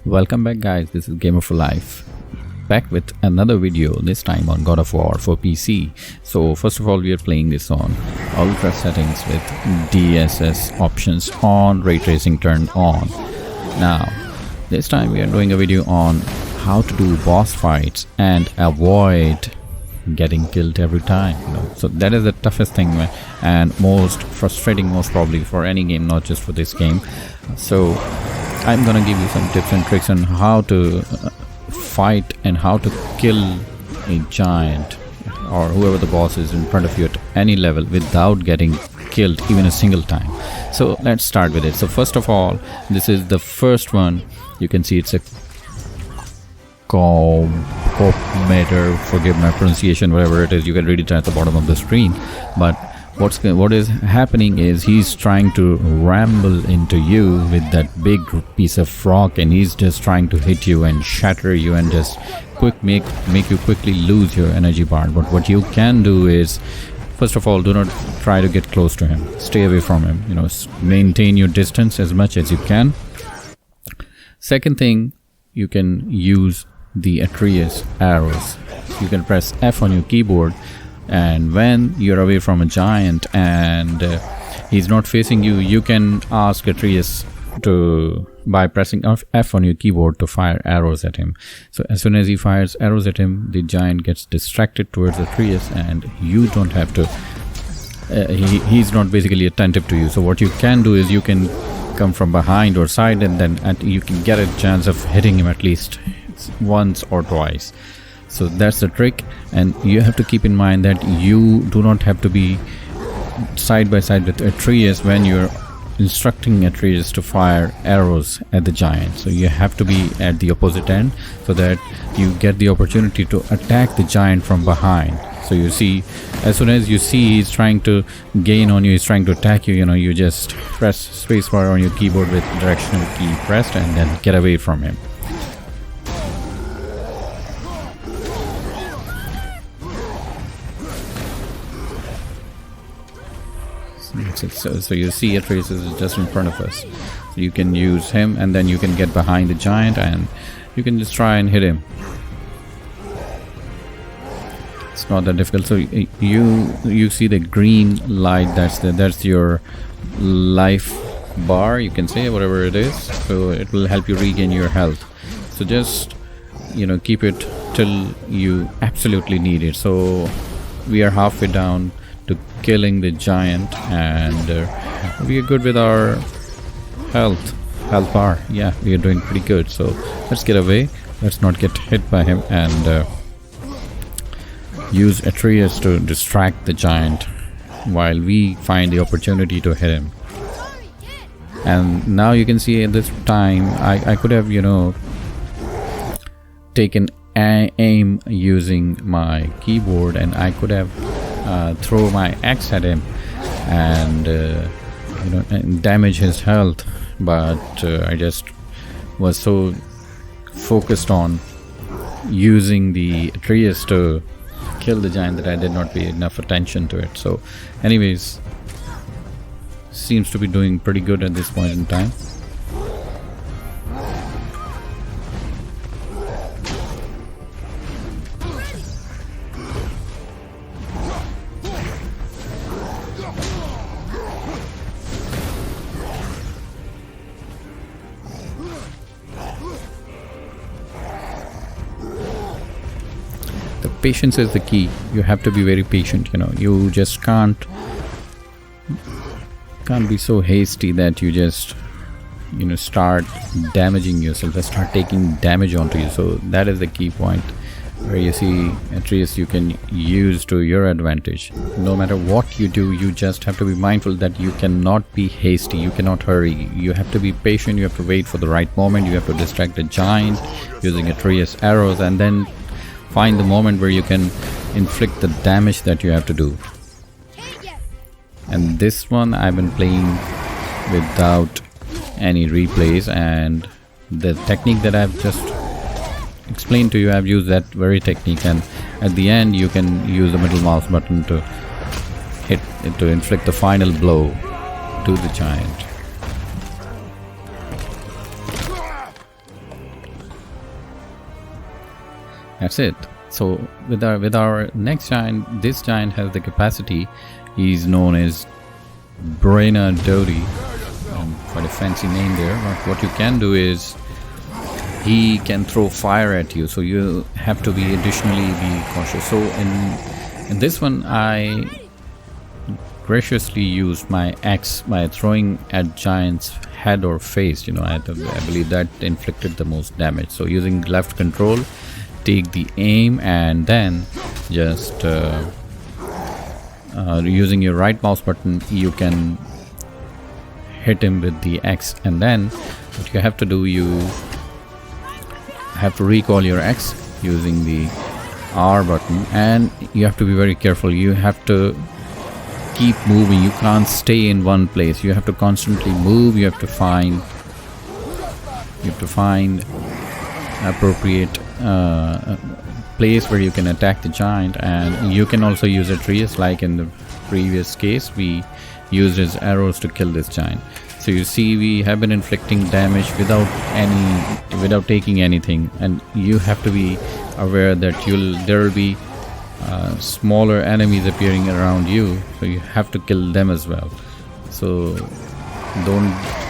Welcome back guys, this is Gamer for Life, back with another video, this time on God of War for PC. So first of all, we are playing this on ultra settings with DSS options on, ray tracing turned on. Now this time we are doing a video on how to do boss fights and avoid getting killed every time, so that is the toughest thing and most frustrating, most probably, for any game, not just for this game. So I'm gonna give you some tips and tricks on how to fight and how to kill a giant or whoever the boss is in front of you at any level without getting killed even a single time. So let's start with it. So first of all, this is the first one. You can see it's a meter, forgive my pronunciation, whatever it is, you can read it at the bottom of the screen. But what is happening is he's trying to ramble into you with that big piece of rock, and he's just trying to hit you and shatter you and just make you quickly lose your energy bar. But what you can do is, first of all, do not try to get close to him, stay away from him, maintain your distance as much as you can. Second thing, you can use the Atreus arrows. You can press F on your keyboard, and when you're away from a giant and he's not facing you, you can ask Atreus by pressing F on your keyboard to fire arrows at him. So as soon as he fires arrows at him, the giant gets distracted towards Atreus, and you don't have to he's not basically attentive to you. So what you can do is you can come from behind or side, and then you can get a chance of hitting him at least once or twice. So that's the trick, and you have to keep in mind that you do not have to be side by side with Atreus when you're instructing Atreus to fire arrows at the giant. So you have to be at the opposite end so that you get the opportunity to attack the giant from behind. So you see, as soon as you see he's trying to gain on you, he's trying to attack you, you just press spacebar on your keyboard with directional key pressed, and then get away from him. So you see Atreus is just in front of us. So you can use him, and then you can get behind the giant and you can just try and hit him. It's not that difficult. So you see the green light, that's your life bar, you can say, whatever it is. So it will help you regain your health. So just keep it till you absolutely need it. So we are halfway down to killing the giant, and we are good with our health bar. Yeah, we are doing pretty good. So let's get away, let's not get hit by him, and use Atreus to distract the giant while we find the opportunity to hit him. And now you can see at this time I could have taken aim using my keyboard, and I could have throw my axe at him and and damage his health, but I just was so focused on using the Atreus to kill the giant that I did not pay enough attention to it. So anyways, seems to be doing pretty good at this point in time. Patience is the key. You have to be very patient. You just can't be so hasty that you just start damaging yourself and start taking damage onto you. So that is the key point where you see Atreus you can use to your advantage. No matter what you do, you just have to be mindful that you cannot be hasty, you cannot hurry, you have to be patient, you have to wait for the right moment, you have to distract the giant using Atreus arrows, and then find the moment where you can inflict the damage that you have to do. And this one I've been playing without any replays, and the technique that I've just explained to you, I've used that very technique, and at the end you can use the middle mouse button to inflict the final blow to the giant. That's it. So with our next giant, this giant has the capacity. He's known as Braina Dodi. Quite a fancy name there. But what you can do is he can throw fire at you, so you have to be additionally be cautious. So in this one, I graciously used my axe by throwing at giant's head or face. You know, I believe that inflicted the most damage. So using left control, take the aim, and then just using your right mouse button, you can hit him with the X. And then what you have to do, you have to recall your X using the R button, and you have to be very careful. You have to keep moving. You can't stay in one place. You have to constantly move. You have to find appropriate place where you can attack the giant. And you can also use a trees, like in the previous case we used his arrows to kill this giant. So you see, we have been inflicting damage without taking anything, and you have to be aware that there will be smaller enemies appearing around you, so you have to kill them as well. So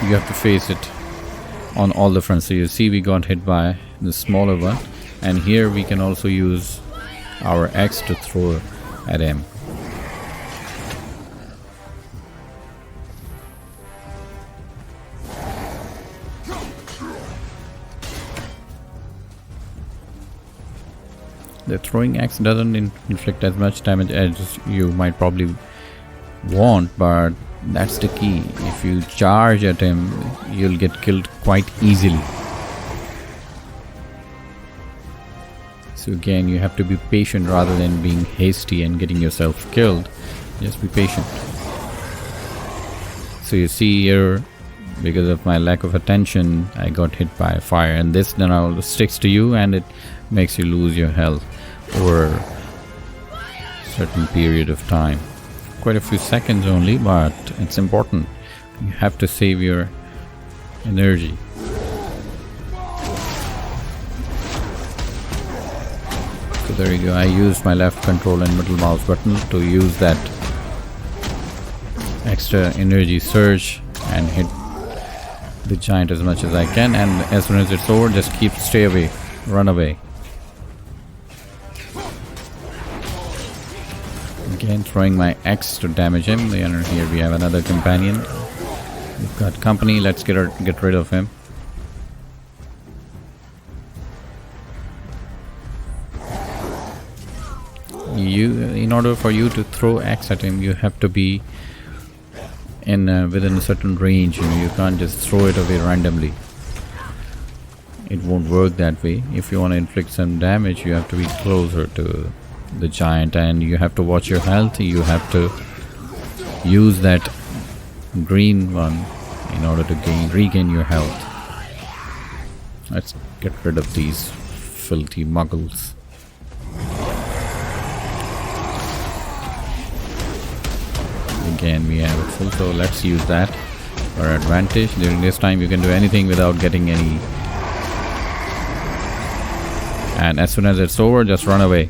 you have to face it on all the fronts. So you see, we got hit by the smaller one, and here we can also use our X to throw at him. The throwing axe doesn't inflict as much damage as you might probably want, but that's the key. If you charge at him, you'll get killed quite easily. So again, you have to be patient rather than being hasty and getting yourself killed. Just be patient. So you see here, because of my lack of attention, I got hit by fire, and this now sticks to you and it makes you lose your health over a certain period of time. Quite a few seconds only, but it's important. You have to save your energy. So there you go. I used my left control and middle mouse button to use that extra energy surge and hit the giant as much as I can, and as soon as it's over, just stay away, run away. Again, throwing my X to damage him. And here we have another companion. We've got company. Let's get rid of him. In order for you to throw X at him, you have to be within a certain range. You can't just throw it away randomly. It won't work that way. If you want to inflict some damage, you have to be closer to the giant, and you have to watch your health. You have to use that green one in order to regain your health. Let's get rid of these filthy muggles. Again, we have it full, so let's use that for advantage. During this time, you can do anything without getting any. And as soon as it's over, just run away.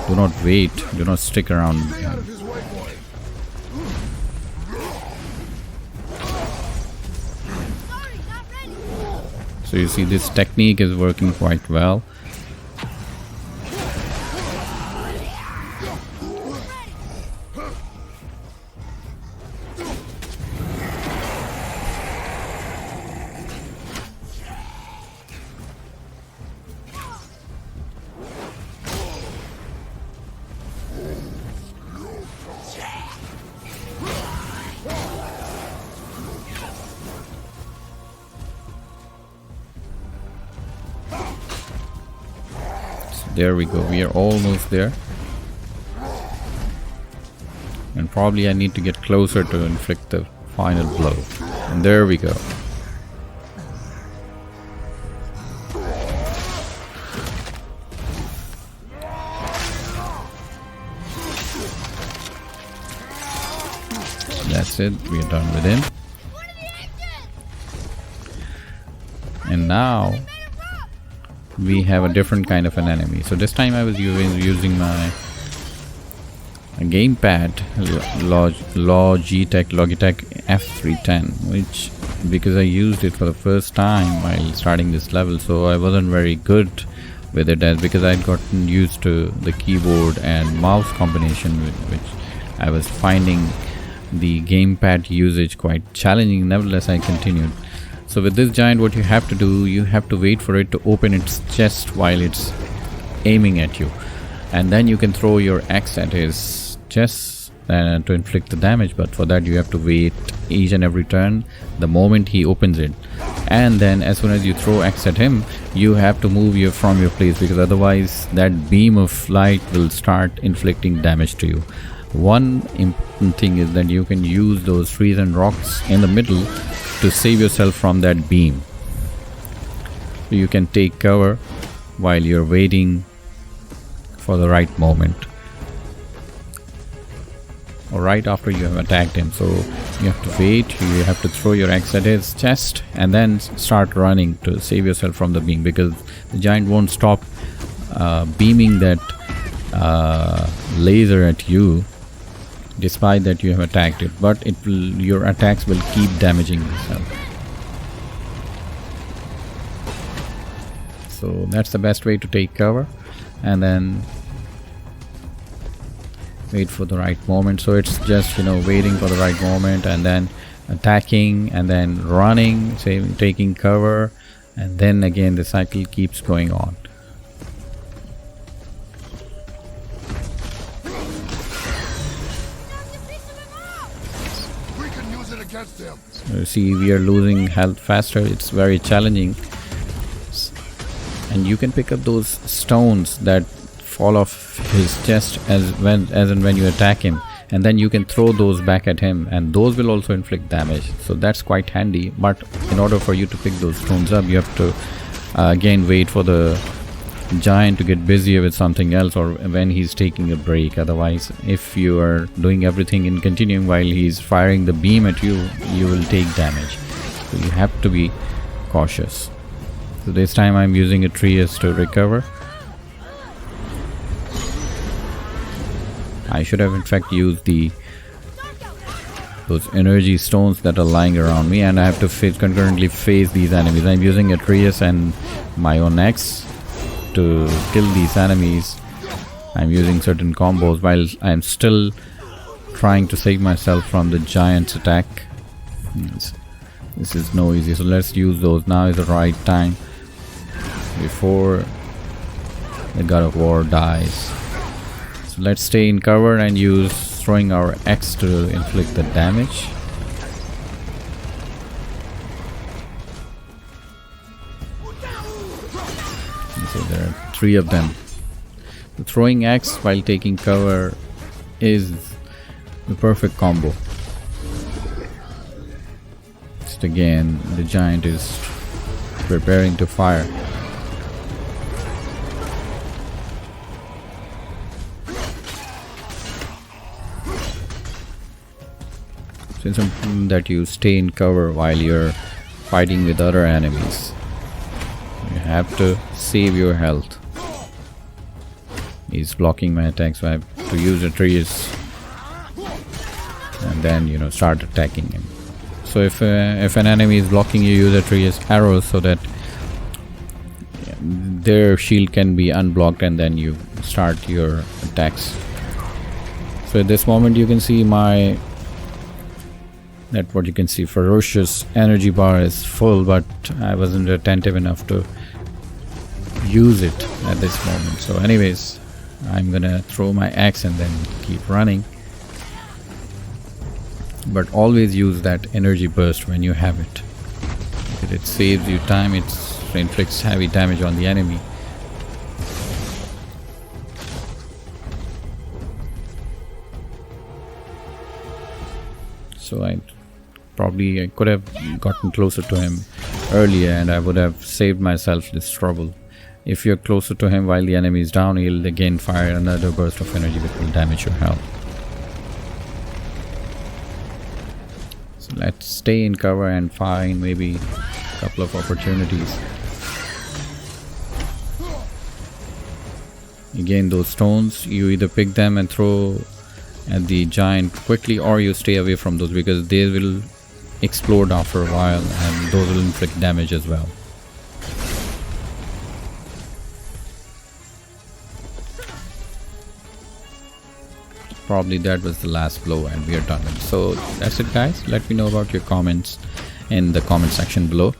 Do not wait. Do not stick around. So you see, this technique is working quite well. There we go, we are almost there. And probably I need to get closer to inflict the final blow. And there we go. That's it, we are done with him. And now we have a different kind of an enemy. So this time I was using my gamepad Logitech F310, which because I used it for the first time while starting this level, so I wasn't very good with it, as because I'd gotten used to the keyboard and mouse combination, which I was finding the gamepad usage quite challenging. Nevertheless, I continued. So with this giant, what you have to do, you have to wait for it to open its chest while it's aiming at you, and then you can throw your axe at his chest to inflict the damage. But for that you have to wait each and every turn the moment he opens it, and then as soon as you throw axe at him, you have to move from your place, because otherwise that beam of light will start inflicting damage to you. One important thing is that you can use those trees and rocks in the middle to save yourself from that beam. So you can take cover while you're waiting for the right moment, or right after you have attacked him. So you have to wait, you have to throw your axe at his chest and then start running to save yourself from the beam, because the giant won't stop beaming that laser at you despite that you have attacked it, but your attacks will keep damaging yourself. So that's the best way to take cover, and then wait for the right moment. So it's just, waiting for the right moment and then attacking and then running, taking cover, and then again the cycle keeps going on. So you see, we are losing health faster. It's very challenging, and you can pick up those stones that fall off his chest as and when you attack him, and then you can throw those back at him, and those will also inflict damage. So that's quite handy. But in order for you to pick those stones up, you have to again wait for the giant to get busier with something else, or when he's taking a break. Otherwise, if you are doing everything in continuing while he's firing the beam at you, you will take damage. So you have to be cautious. So this time I'm using a Trias to recover. I should have in fact used those energy stones that are lying around me, and I have to concurrently face these enemies. I'm using a Trias and my own axe to kill these enemies. I'm using certain combos while I'm still trying to save myself from the giant's attack. This is no easy, so let's use those. Now is the right time before the God of War dies. So let's stay in cover and use throwing our axe to inflict the damage. So there are 3 of them. The throwing axe while taking cover is the perfect combo. Just again, the giant is preparing to fire. So it's important that you stay in cover while you're fighting with other enemies. You have to save your health. He's blocking my attack, so I have to use a Trias and then start attacking him. So if an enemy is blocking you, use a Trias arrows so that their shield can be unblocked, and then you start your attacks. So at this moment you can see what you can see, ferocious energy bar is full, but I wasn't attentive enough to use it at this moment. So anyways, I'm gonna throw my axe and then keep running, but always use that energy burst when you have it, because it saves you time. It inflicts heavy damage on the enemy. So I could have gotten closer to him earlier, and I would have saved myself this trouble. If you're closer to him while the enemy is down, he'll again fire another burst of energy which will damage your health. So let's stay in cover and find maybe a couple of opportunities. Again, those stones, you either pick them and throw at the giant quickly, or you stay away from those because they will explode after a while and those will inflict damage as well. Probably that was the last blow and we are done. So that's it guys. Let me know about your comments in the comment section below.